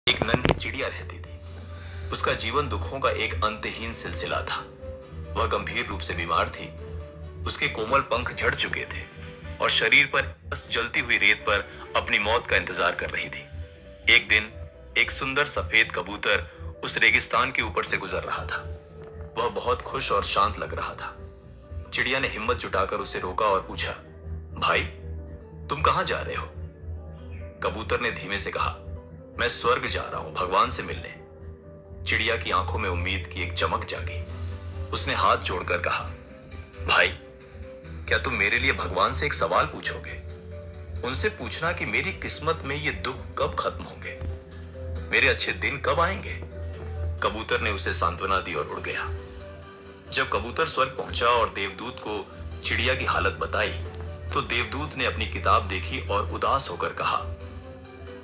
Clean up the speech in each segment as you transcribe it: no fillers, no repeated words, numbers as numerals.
एक नन्ही चिड़िया रहती थी। उसका जीवन दुखों का एक अंतहीन सिलसिला था। वह गंभीर रूप से बीमार थी। उसके कोमल पंख झड़ चुके थे और शरीर पर बस जलती हुई रेत पर अपनी मौत का इंतजार कर रही थी। एक दिन एक सुंदर सफेद कबूतर उस रेगिस्तान के ऊपर से गुजर रहा था। वह बहुत खुश और शांत लग रहा था। चिड़िया ने हिम्मत जुटाकर उसे रोका और पूछा, भाई, तुम कहां जा रहे हो? कबूतर ने धीमे से कहा, मैं स्वर्ग जा रहा हूं, भगवान से मिलने। चिड़िया की आंखों में उम्मीद की एक चमक जागी। उसने हाथ जोड़कर कहा, भाई, क्या तुम मेरे लिए भगवान से एक सवाल पूछोगे? उनसे पूछना कि मेरी किस्मत में ये दुख कब खत्म होंगे, मेरे अच्छे दिन कब आएंगे। कबूतर ने उसे सांत्वना दी और उड़ गया। जब कबूतर स्वर्ग पहुंचा और देवदूत को चिड़िया की हालत बताई, तो देवदूत ने अपनी किताब देखी और उदास होकर कहा,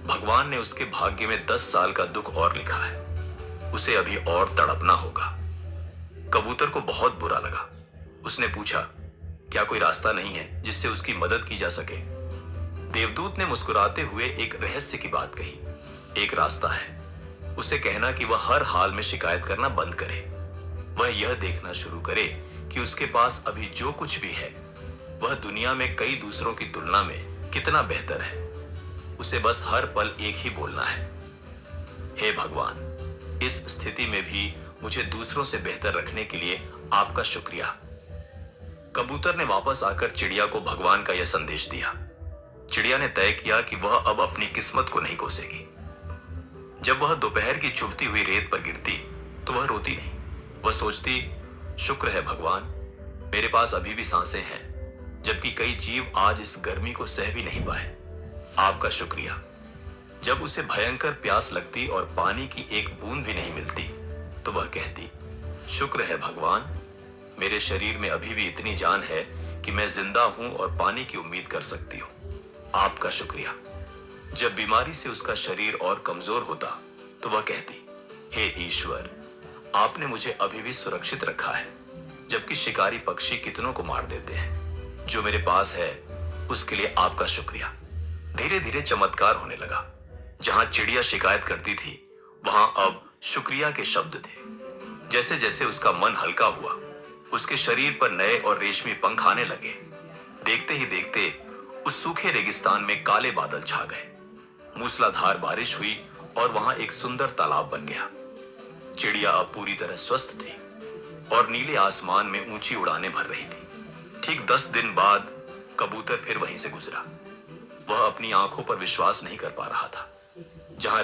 भगवान ने उसके भाग्य में 10 साल का दुख और लिखा है, उसे अभी और तड़पना होगा। कबूतर को बहुत बुरा लगा। उसने पूछा, क्या कोई रास्ता नहीं है जिससे उसकी मदद की जा सके? देवदूत ने मुस्कुराते हुए एक रहस्य की बात कही। एक रास्ता है, उसे कहना कि वह हर हाल में शिकायत करना बंद करे। वह यह देखना शुरू करे कि उसके पास अभी जो कुछ भी है वह दुनिया में कई दूसरों की तुलना में कितना बेहतर है। उसे बस हर पल एक ही बोलना है, हे भगवान, इस स्थिति में भी मुझे दूसरों से बेहतर रखने के लिए आपका शुक्रिया। कबूतर ने वापस आकर चिड़िया को भगवान का यह संदेश दिया। चिड़िया ने तय किया कि वह अब अपनी किस्मत को नहीं कोसेगी। जब वह दोपहर की चुभती हुई रेत पर गिरती तो वह रोती नहीं। वह सोचती, शुक्र है भगवान, मेरे पास अभी भी सांसें हैं, जबकि कई जीव आज इस गर्मी को सह भी नहीं पाए। आपका शुक्रिया। जब उसे भयंकर प्यास लगती और पानी की एक बूंद भी नहीं मिलती, तो वह कहती, शुक्र है भगवान, मेरे शरीर में अभी भी इतनी जान है कि मैं जिंदा हूं और पानी की उम्मीद कर सकती हूं। आपका शुक्रिया। जब बीमारी से उसका शरीर और कमजोर होता, तो वह कहती, हे ईश्वर, आपने मुझे अभी भी सुरक्षित रखा है, जबकि शिकारी पक्षी कितनों को मार देते हैं। जो मेरे पास है उसके लिए आपका शुक्रिया। धीरे धीरे चमत्कार होने लगा। जहां चिड़िया शिकायत करती थी, वहां अब शुक्रिया के शब्द थे। जैसे जैसे उसका मन हल्का हुआ, उसके शरीर पर नए और रेशमी पंख आने लगे। देखते ही देखते उस सूखे रेगिस्तान में काले बादल छा गए। मूसलाधार बारिश हुई और वहां एक सुंदर तालाब बन गया। चिड़िया अब पूरी तरह स्वस्थ थी और नीले आसमान में ऊंची उड़ानें भर रही थी। ठीक 10 दिन बाद कबूतर फिर वहीं से गुजरा। वह अपनी आंखों पर विश्वास नहीं कर पा रहा था। जहां